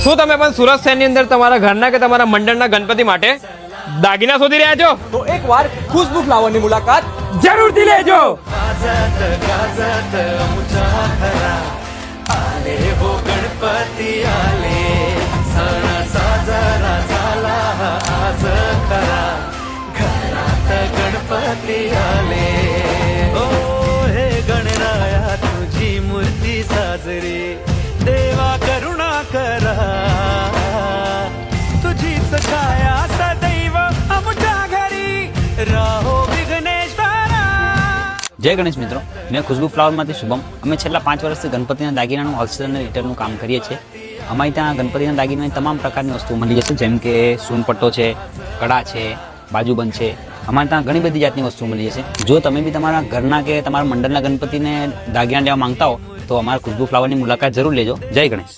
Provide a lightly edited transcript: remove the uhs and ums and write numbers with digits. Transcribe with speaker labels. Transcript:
Speaker 1: શું તમે પણ સુરત શહેરની અંદર તમારા ઘરના કે તમારા મંડળના ગણપતિ માટે દાગીના શોધી રહ્યા છો?
Speaker 2: તો એકવાર ખુશ્બુ ફ્લાવરની મુલાકાત
Speaker 1: જરૂરથી લેજો.
Speaker 3: गणपती आले सण साजरा झाला आज खरा घरात गणपती आले ओ हे गणराया तुझी मूर्ती साजरी देवा करुणा करा तुझीच छाया सदैव आमच्या घरी राहो विघ्नेश्वरा.
Speaker 4: જય ગણેશ મિત્રો, મેં ખુશ્બુ ફ્લાવરમાંથી શુભમ. અમે છેલ્લા 5 વર્ષથી ગણપતિના દાગીનાનું હોલસેલ અને રિટેલનું કામ કરીએ છીએ. અમારી ત્યાં ગણપતિના દાગીનાની તમામ પ્રકારની વસ્તુઓ મળી જશે, જેમ કે સોનપટ્ટો છે, કડા છે, બાજુબંધ છે. અમારે ત્યાં ઘણી બધી જાતની વસ્તુઓ મળી જશે. જો તમે બી તમારા ઘરના કે તમારા મંડળના ગણપતિને દાગીના લેવા માંગતા હો તો અમારા ખુશ્બુ ફ્લાવરની મુલાકાત જરૂર લેજો. જય ગણેશ.